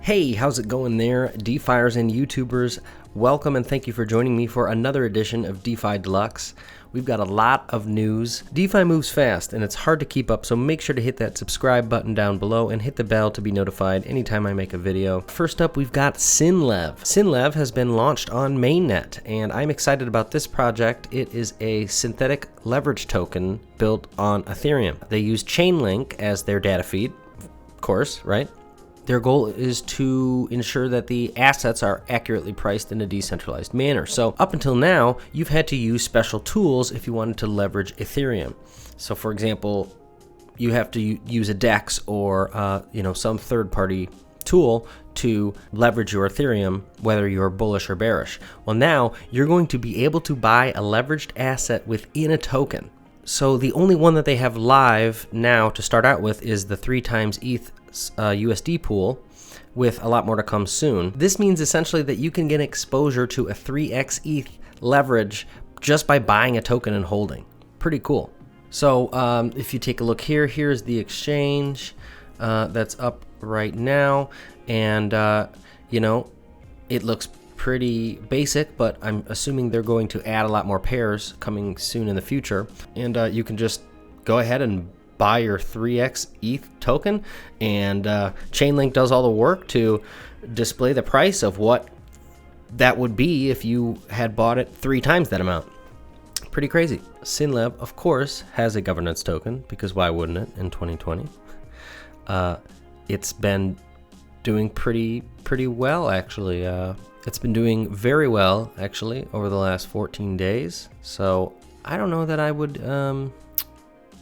Hey, how's it going there, DeFiers and YouTubers? Welcome and thank you for joining me for another edition of DeFi Deluxe. We've got a lot of news. DeFi moves fast and it's hard to keep up, so make sure to hit that subscribe button down below and hit the bell to be notified anytime I make a video. First up, we've got SynLev. SynLev has been launched on mainnet, and I'm excited about this project. It is a synthetic leverage token built on Ethereum. They use Chainlink as their data feed, of course, right? Their goal is to ensure that the assets are accurately priced in a decentralized manner. So up until now, you've had to use special tools if you wanted to leverage Ethereum. So for example, you have to use a DEX or some third-party tool to leverage your Ethereum, whether you're bullish or bearish. Well, now you're going to be able to buy a leveraged asset within a token. So the only one that they have live now to start out with is the 3x ETH USD pool, with a lot more to come soon. This means essentially that you can get exposure to a 3x ETH leverage just by buying a token and holding. Pretty cool. So if you take a look here, here's the exchange that's up right now, and it looks pretty basic, but I'm assuming they're going to add a lot more pairs coming soon in the future, and you can just go ahead and buy your 3x ETH token, and Chainlink does all the work to display the price of what that would be if you had bought it 3 times that amount. Pretty crazy. SynLev, of course, has a governance token, because why wouldn't it in 2020? It's been doing pretty well, actually. It's been doing very well, actually, over the last 14 days. So I don't know that I would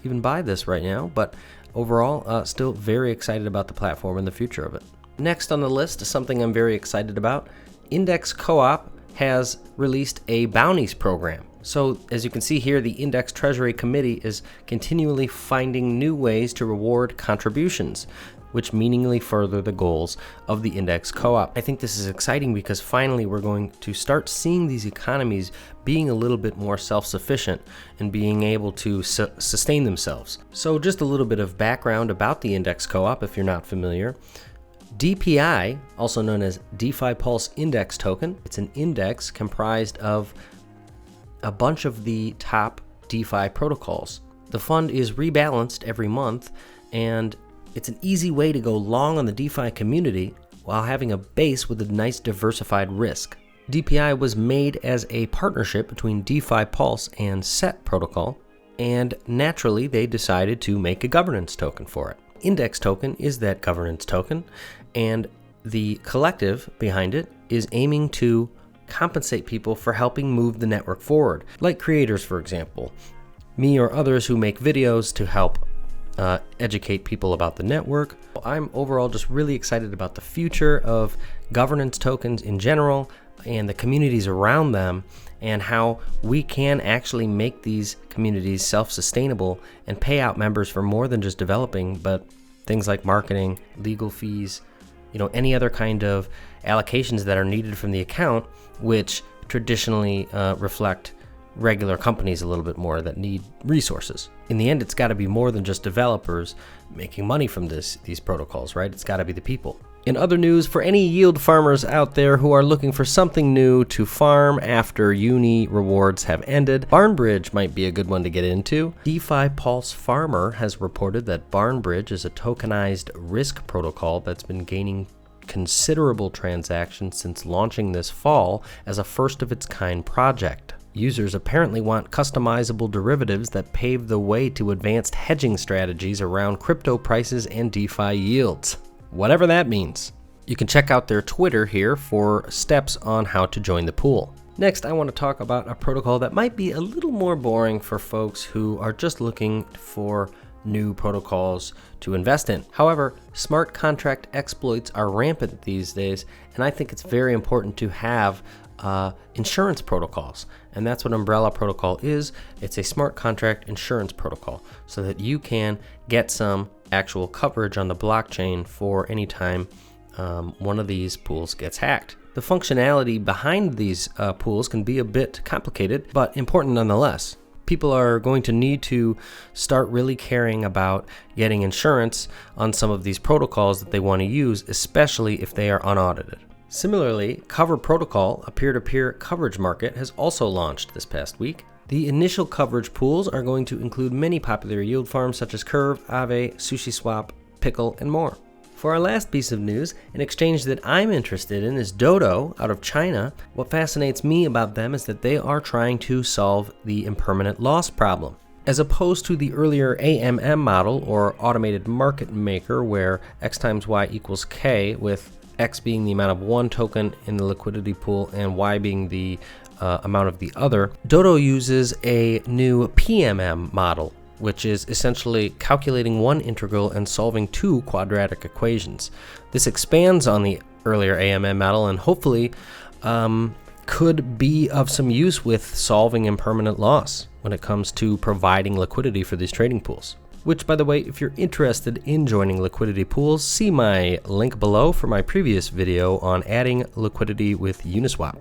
even buy this right now, but overall, still very excited about the platform and the future of it. Next on the list is something I'm very excited about. Index Co-op has released a bounties program. So as you can see here, the Index Treasury Committee is continually finding new ways to reward contributions, which meaningfully further the goals of the Index Co-op. I think this is exciting because finally we're going to start seeing these economies being a little bit more self-sufficient and being able to sustain themselves. So just a little bit of background about the Index Co-op if you're not familiar. DPI, also known as DeFi Pulse Index Token, it's an index comprised of a bunch of the top DeFi protocols. The fund is rebalanced every month, and it's an easy way to go long on the DeFi community while having a base with a nice diversified risk. DPI was made as a partnership between DeFi Pulse and SET protocol, and naturally they decided to make a governance token for it. Index token is that governance token, and the collective behind it is aiming to compensate people for helping move the network forward, like creators, for example, me or others who make videos to help educate people about the network. I'm overall just really excited about the future of governance tokens in general and the communities around them, and how we can actually make these communities self-sustainable and pay out members for more than just developing, but things like marketing, legal fees, any other kind of allocations that are needed from the account, which traditionally reflect regular companies a little bit more that need resources. In the end, it's got to be more than just developers making money from these protocols, right? It's got to be the people. In other news, for any yield farmers out there who are looking for something new to farm after uni rewards have ended, BarnBridge might be a good one to get into. DeFi Pulse Farmer has reported that BarnBridge is a tokenized risk protocol that's been gaining considerable transactions since launching this fall as a first-of-its-kind project. Users apparently want customizable derivatives that pave the way to advanced hedging strategies around crypto prices and DeFi yields, whatever that means. You can check out their Twitter here for steps on how to join the pool. Next, I want to talk about a protocol that might be a little more boring for folks who are just looking for new protocols to invest in. However, smart contract exploits are rampant these days, and I think it's very important to have insurance protocols, and that's what Umbrella Protocol is. It's a smart contract insurance protocol, so that you can get some actual coverage on the blockchain for any time one of these pools gets hacked. The functionality behind these pools can be a bit complicated, but important nonetheless. People are going to need to start really caring about getting insurance on some of these protocols that they want to use, especially if they are unaudited. Similarly, Cover Protocol, a peer-to-peer coverage market, has also launched this past week. The initial coverage pools are going to include many popular yield farms such as Curve, Aave, SushiSwap, Pickle, and more. For our last piece of news, an exchange that I'm interested in is DoDo out of China. What fascinates me about them is that they are trying to solve the impermanent loss problem. As opposed to the earlier AMM model, or automated market maker, where X times Y equals K, with X being the amount of one token in the liquidity pool and Y being the amount of the other, DoDo uses a new PMM model, which is essentially calculating one integral and solving two quadratic equations. This expands on the earlier AMM model and hopefully could be of some use with solving impermanent loss when it comes to providing liquidity for these trading pools. Which, by the way, if you're interested in joining liquidity pools, see my link below for my previous video on adding liquidity with Uniswap.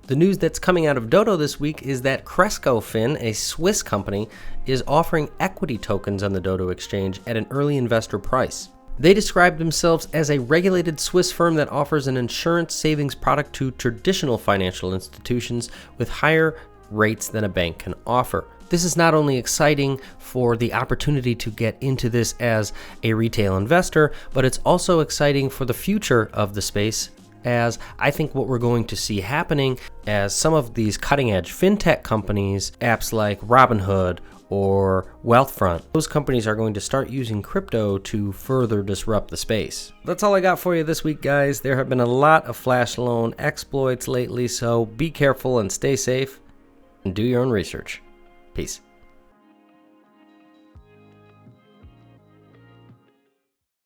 The news that's coming out of DoDo this week is that CrescoFin, a Swiss company, is offering equity tokens on the DoDo exchange at an early investor price. They describe themselves as a regulated Swiss firm that offers an insurance savings product to traditional financial institutions with higher rates than a bank can offer. This is not only exciting for the opportunity to get into this as a retail investor, but it's also exciting for the future of the space, as I think what we're going to see happening as some of these cutting-edge fintech companies, apps like Robinhood or Wealthfront, those companies are going to start using crypto to further disrupt the space. That's all I got for you this week, guys. There have been a lot of flash loan exploits lately, so be careful and stay safe and do your own research. Peace.